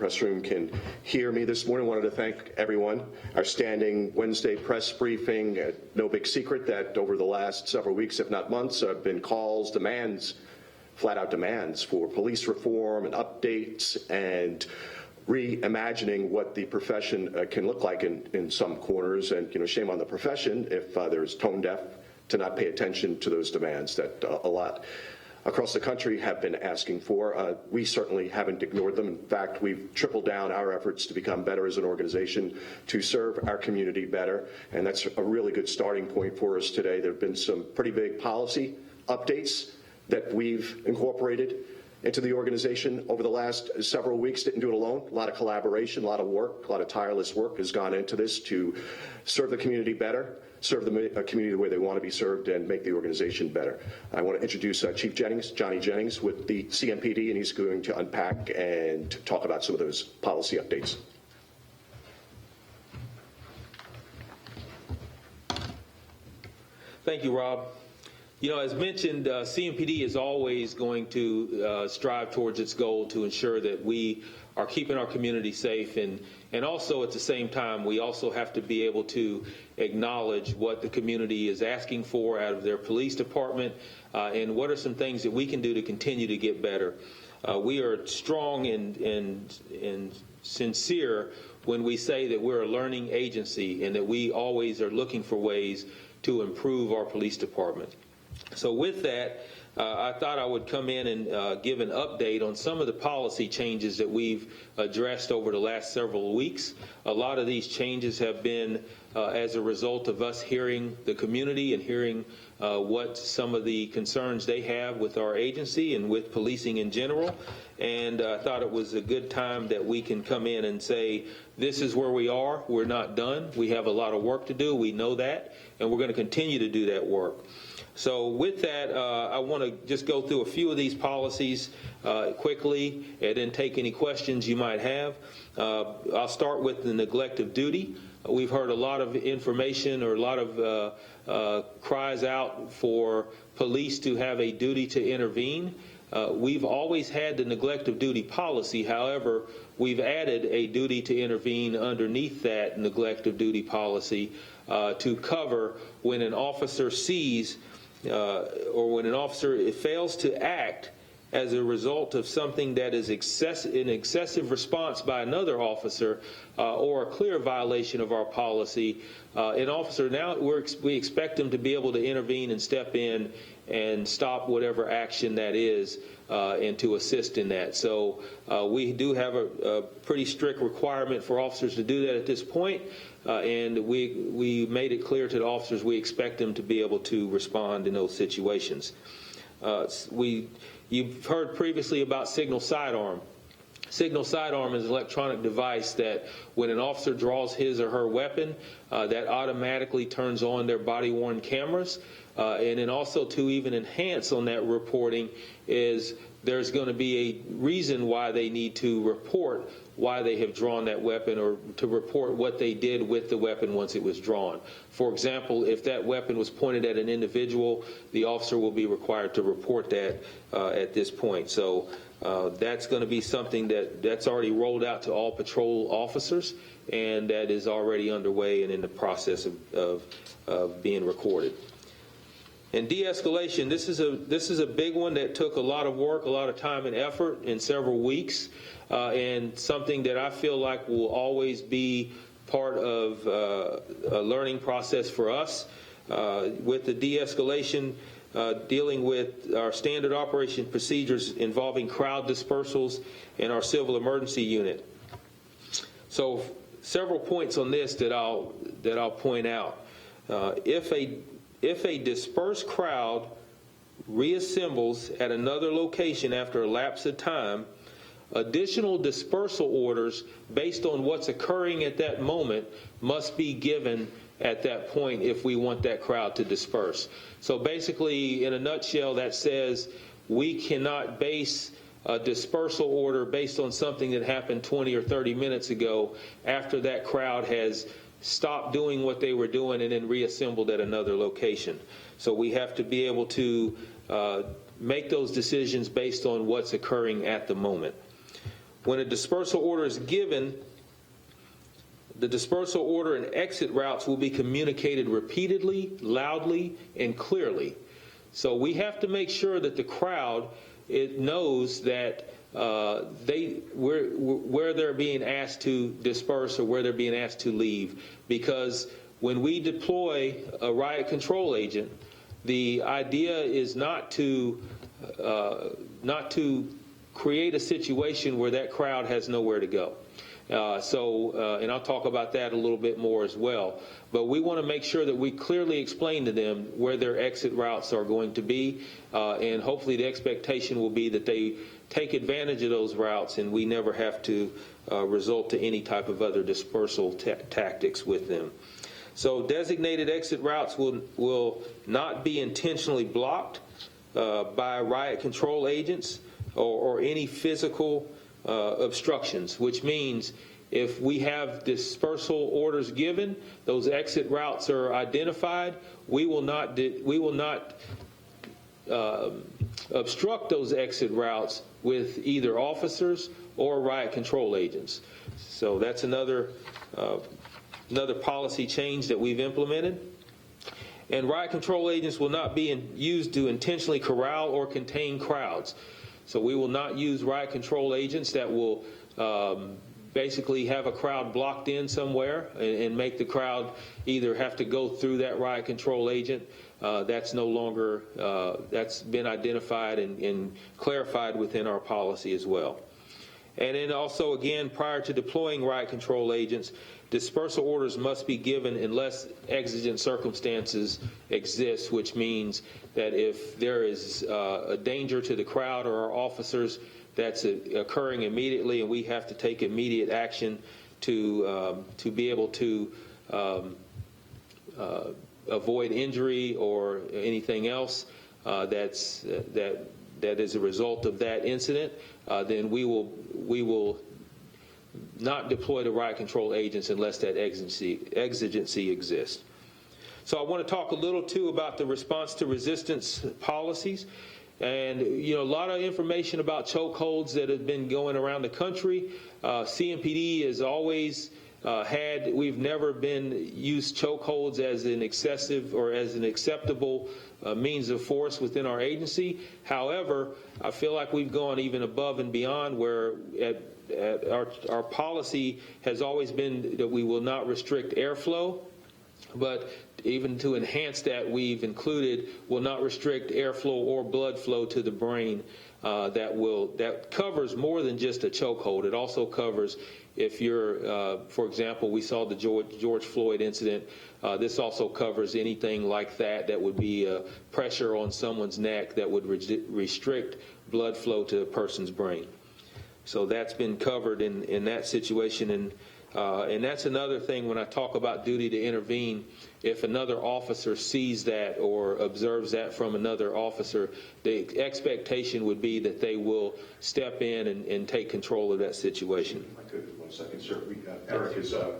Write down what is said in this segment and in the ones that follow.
press room can hear me this morning. I wanted to thank everyone. Our standing Wednesday press briefing, no big secret that over the last several weeks, if not months, have been calls, demands, flat-out demands for police reform and updates and reimagining what the profession can look like in some corners. And, shame on the profession if there's tone deaf to not pay attention to those demands that a lot across the country have been asking for. We certainly haven't ignored them. In fact, we've tripled down our efforts to become better as an organization, to serve our community better, and that's a really good starting point for us today. There have been some pretty big policy updates that we've incorporated into the organization over the last several weeks. Didn't do it alone. A lot of collaboration, a lot of work, a lot of tireless work has gone into this to serve the community better, serve the community the way they want to be served, and make the organization better. I want to introduce Chief Jennings, Johnny Jennings, with the CMPD, and he's going to unpack and talk about some of those policy updates. Thank you, Rob. As mentioned, CMPD is always going to strive towards its goal to ensure that we are keeping our community safe, and also at the same time, we also have to be able to acknowledge what the community is asking for out of their police department, and what are some things that we can do to continue to get better. We are strong and sincere when we say that we're a learning agency and that we always are looking for ways to improve our police department. So with that, I thought I would come in and give an update on some of the policy changes that we've addressed over the last several weeks. A lot of these changes have been as a result of us hearing the community and hearing what some of the concerns they have with our agency and with policing in general. And I thought it was a good time that we can come in and say, this is where we are. We're not done. We have a lot of work to do. We know that, and we're going to continue to do that work. So with that, I want to just go through a few of these policies quickly and then take any questions you might have. I'll start with the neglect of duty. We've heard a lot of information or a lot of cries out for police to have a duty to intervene. We've always had the neglect of duty policy. However, we've added a duty to intervene underneath that neglect of duty policy to cover when an officer sees or when an officer fails to act as a result of something that is an excessive response by another officer or a clear violation of our policy. An officer now, we expect them to be able to intervene and step in and stop whatever action that is and to assist in that. So we do have a pretty strict requirement for officers to do that at this point. And we made it clear to the officers we expect them to be able to respond in those situations. You've heard previously about signal sidearm. Signal sidearm is an electronic device that when an officer draws his or her weapon, that automatically turns on their body-worn cameras. And then also to even enhance on that reporting is there's going to be a reason why they need to report why they have drawn that weapon or to report what they did with the weapon once it was drawn. For example, if that weapon was pointed at an individual, the officer will be required to report that at this point. So that's going to be something that's already rolled out to all patrol officers, and that is already underway and in the process of being recorded. And de-escalation, this is a big one that took a lot of work, a lot of time and effort in several weeks, and something that I feel like will always be part of a learning process for us. With the de-escalation, dealing with our standard operation procedures involving crowd dispersals and our civil emergency unit. So several points on this that I'll point out. If a dispersed crowd reassembles at another location after a lapse of time, additional dispersal orders based on what's occurring at that moment must be given at that point if we want that crowd to disperse. So basically, in a nutshell, that says we cannot base a dispersal order based on something that happened 20 or 30 minutes ago after that crowd has stopped doing what they were doing and then reassembled at another location. So we have to be able to make those decisions based on what's occurring at the moment. When a dispersal order is given, the dispersal order and exit routes will be communicated repeatedly, loudly, and clearly. So we have to make sure that the crowd knows that where they're being asked to disperse or where they're being asked to leave. Because when we deploy a riot control agent, the idea is not to create a situation where that crowd has nowhere to go. And I'll talk about that a little bit more as well. But we want to make sure that we clearly explain to them where their exit routes are going to be, and hopefully the expectation will be that they take advantage of those routes and we never have to resort to any type of other dispersal tactics with them. So designated exit routes will not be intentionally blocked by riot control agents or any physical obstructions, which means if we have dispersal orders given, those exit routes are identified, we will not obstruct those exit routes with either officers or riot control agents. So that's another policy change that we've implemented. And riot control agents will not be used to intentionally corral or contain crowds. So we will not use riot control agents that will basically have a crowd blocked in somewhere and make the crowd either have to go through that riot control agent. That's no longer, that's been identified and clarified within our policy as well. And then also, again, prior to deploying riot control agents, dispersal orders must be given unless exigent circumstances exist, which means that if there is a danger to the crowd or our officers, that's occurring immediately, and we have to take immediate action to be able to avoid injury or anything else that is a result of that incident. Then we will not deploy the riot control agents unless that exigency exists. So I want to talk a little too about the response to resistance policies. And, a lot of information about chokeholds that have been going around the country. CMPD has always we've never been used chokeholds as an excessive or as an acceptable means of force within our agency. However, I feel like we've gone even above and beyond where our policy has always been that we will not restrict airflow, but even to enhance that, we've included will not restrict airflow or blood flow to the brain. That covers more than just a chokehold. It also covers if you're, for example, we saw the George Floyd incident. This also covers anything like that would be pressure on someone's neck that would restrict blood flow to a person's brain. So that's been covered in that situation, and that's another thing when I talk about duty to intervene. If another officer sees that or observes that from another officer, the expectation would be that they will step in and take control of that situation. If I could, 1 second, sir. Eric is our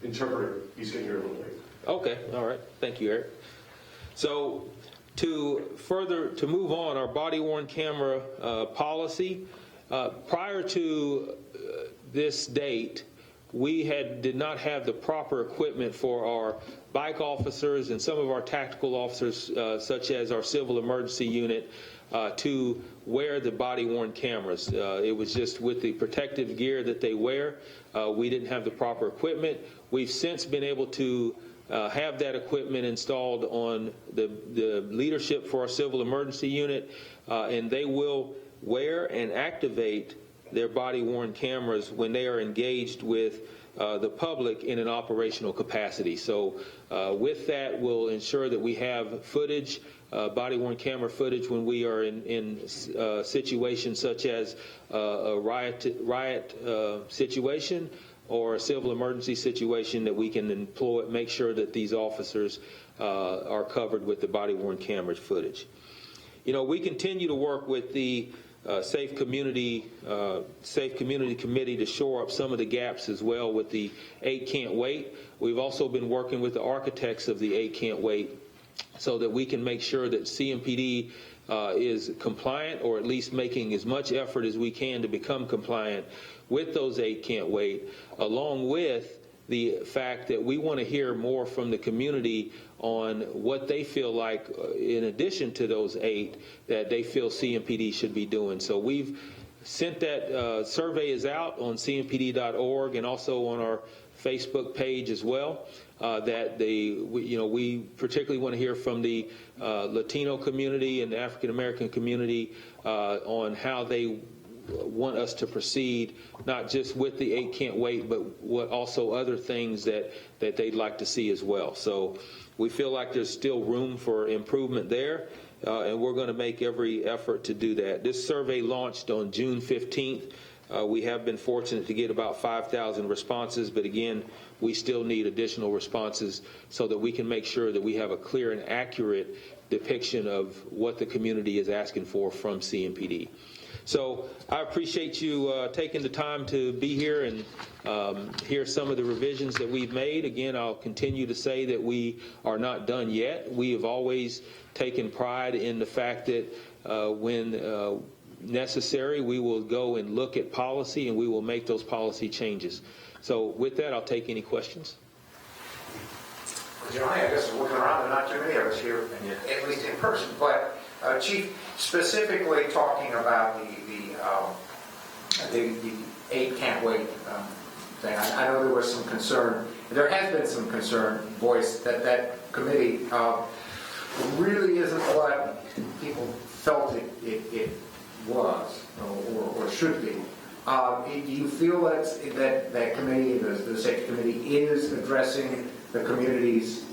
interpreter. He's getting here a little late. Okay, all right. Thank you, Eric. So to move on, our body-worn camera policy, prior to this date, we did not have the proper equipment for our bike officers and some of our tactical officers, such as our civil emergency unit, to wear the body-worn cameras. It was just with the protective gear that they wear. We didn't have the proper equipment. We've since been able to have that equipment installed on the leadership for our civil emergency unit, and they will wear and activate their body-worn cameras when they are engaged with the public in an operational capacity. So with that, we'll ensure that we have footage, body-worn camera footage when we are in situations such as a riot situation or a civil emergency situation that we can employ, make sure that these officers are covered with the body-worn camera footage. We continue to work with the Safe Community Committee to shore up some of the gaps as well with the 8 Can't Wait. We've also been working with the architects of the 8 Can't Wait so that we can make sure that CMPD is compliant, or at least making as much effort as we can to become compliant with those 8 can't wait, along with the fact that we want to hear more from the community on what they feel like, in addition to those 8, that they feel CMPD should be doing. So we've sent that survey is out on cmpd.org and also on our Facebook page as well. We particularly want to hear from the Latino community and the African American community on how they want us to proceed, not just with the 8 can't wait, but what also other things that they'd like to see as well. So we feel like there's still room for improvement there, and we're going to make every effort to do that. This survey launched on June 15th. We have been fortunate to get about 5,000 responses, but again, we still need additional responses so that we can make sure that we have a clear and accurate depiction of what the community is asking for from CMPD. So I appreciate you taking the time to be here and hear some of the revisions that we've made. Again, I'll continue to say that we are not done yet. We have always taken pride in the fact that when necessary, we will go and look at policy and we will make those policy changes. So with that, I'll take any questions. Johnny, I guess looking around, there are not too many of us here, at least in person. But Chief, specifically talking about the 8 can't wait thing, I know there was some concern. There has been some concern voiced that committee really isn't what people felt it was or should be. Do you feel that committee, the safety committee, is addressing the community's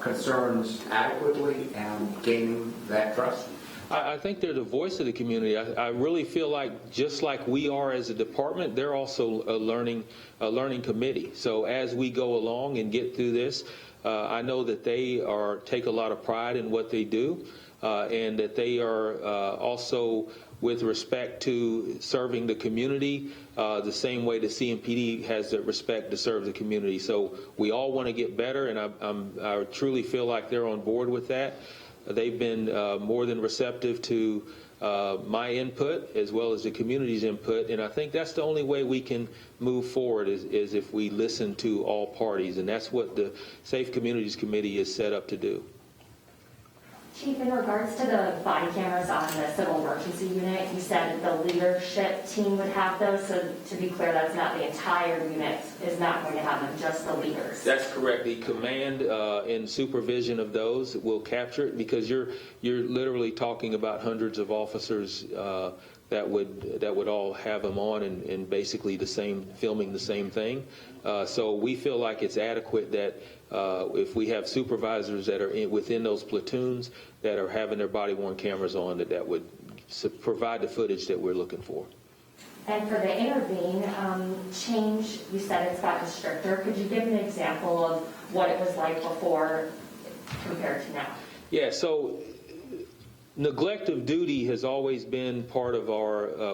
concerns adequately and gaining that trust? I think they're the voice of the community. I really feel like, just like we are as a department, they're also a learning committee. So as we go along and get through this, I know that they take a lot of pride in what they do, and that they are also, with respect to serving the community, the same way the CMPD has the respect to serve the community. So we all want to get better, and I truly feel like they're on board with that. They've been more than receptive to my input as well as the community's input, and I think that's the only way we can move forward is if we listen to all parties, and that's what the Safe Communities Committee is set up to do. Chief, in regards to the body cameras on the civil emergency unit, you said that the leadership team would have those. So to be clear, that's not the entire unit is not going to have them, just the leaders. That's correct. The command and supervision of those will capture it, because you're literally talking about hundreds of officers that would all have them on and basically filming the same thing. So we feel like it's adequate that if we have supervisors that are within those platoons that are having their body-worn cameras on, that would provide the footage that we're looking for. And for the intervene change, you said it's gotten stricter. Could you give an example of what it was like before compared to now? Yeah, so neglect of duty has always been part of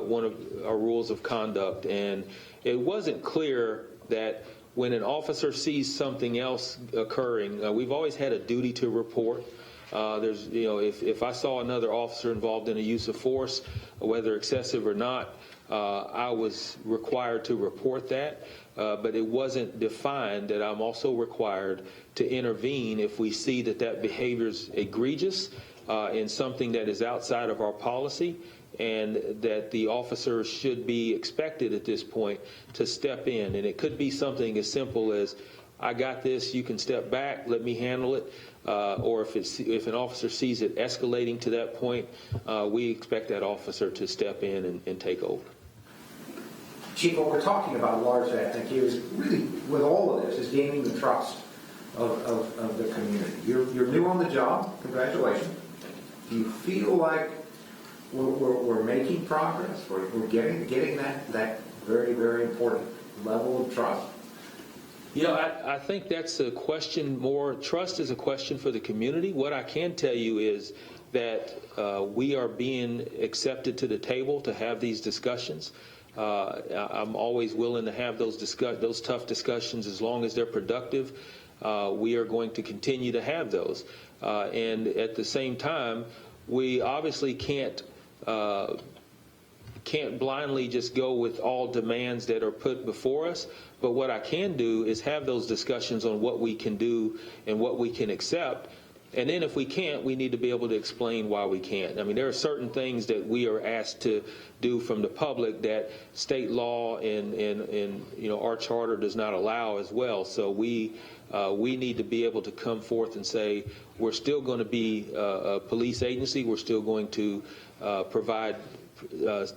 one of our rules of conduct, and it wasn't clear that when an officer sees something else occurring, we've always had a duty to report. If I saw another officer involved in a use of force, whether excessive or not, I was required to report that, but it wasn't defined that I'm also required to intervene if we see that behavior is egregious and something that is outside of our policy, and that the officer should be expected at this point to step in. And it could be something as simple as, I got this, you can step back, let me handle it. Or if an officer sees it escalating to that point, we expect that officer to step in and take over. Chief, what we're talking about largely, I think, is really, with all of this, is gaining the trust of the community. You're new on the job. Congratulations. Do you feel like we're making progress? We're getting that very, very important level of trust? I think that's a question more. Trust is a question for the community. What I can tell you is that we are being accepted to the table to have these discussions. I'm always willing to have those tough discussions as long as they're productive. We are going to continue to have those. And at the same time, we obviously can't blindly just go with all demands that are put before us, but what I can do is have those discussions on what we can do and what we can accept. And then if we can't, we need to be able to explain why we can't. I mean, there are certain things that we are asked to do from the public that state law and our charter does not allow as well. So we need to be able to come forth and say, we're still going to be a police agency. We're still going to provide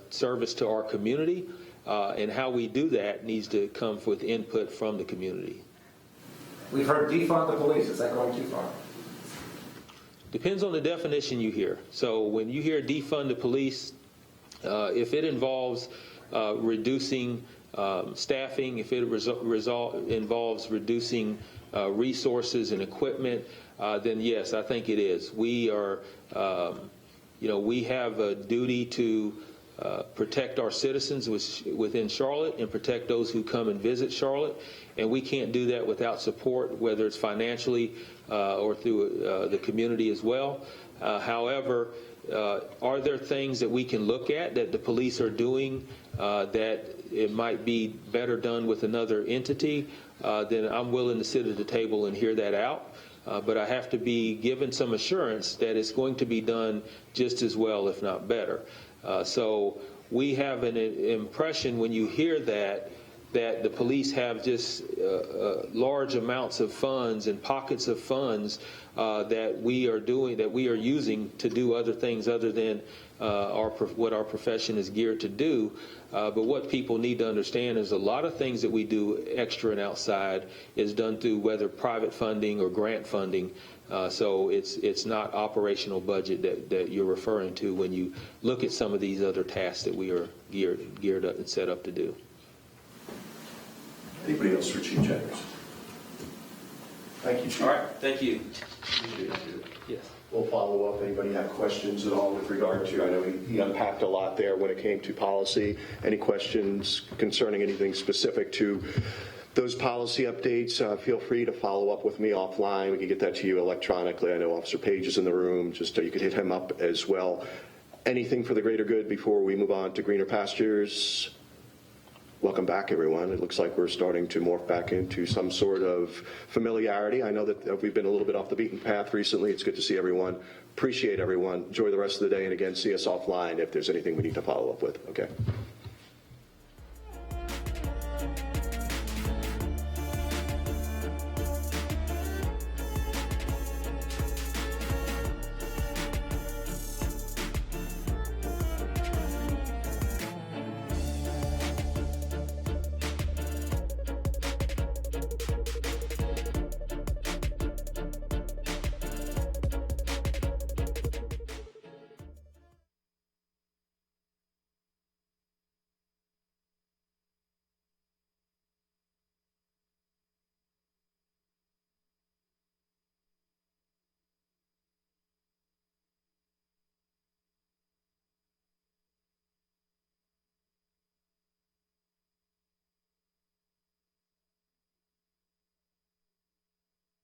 service to our community. And how we do that needs to come with input from the community. We've heard defund the police. Is that going too far? Depends on the definition you hear. So when you hear defund the police, if it involves reducing staffing, if it involves reducing resources and equipment, then yes, I think it is. We are, we have a duty to protect our citizens within Charlotte and protect those who come and visit Charlotte, and we can't do that without support, whether it's financially or through the community as well. However, are there things that we can look at that the police are doing that it might be better done with another entity? Then I'm willing to sit at the table and hear that out. But I have to be given some assurance that it's going to be done just as well, if not better. So we have an impression when you hear that the police have just large amounts of funds and pockets of funds that we are using to do other things other than what our profession is geared to do. But what people need to understand is a lot of things that we do extra and outside is done through whether private funding or grant funding. So it's not operational budget that you're referring to when you look at some of these other tasks that we are geared up and set up to do. Anybody else for Chief Jennings? Thank you, Chief. All right, thank you. Yes. We'll follow up. Anybody have questions at all with regard to, I know he unpacked a lot there when it came to policy. Any questions concerning anything specific to those policy updates? Feel free to follow up with me offline. We can get that to you electronically. I know Officer Page is in the room. Just you could hit him up as well. Anything for the greater good before we move on to greener pastures? Welcome back, everyone. It looks like we're starting to morph back into some sort of familiarity. I know that we've been a little bit off the beaten path recently. It's good to see everyone. Appreciate everyone. Enjoy the rest of the day. And again, see us offline if there's anything we need to follow up with. Okay.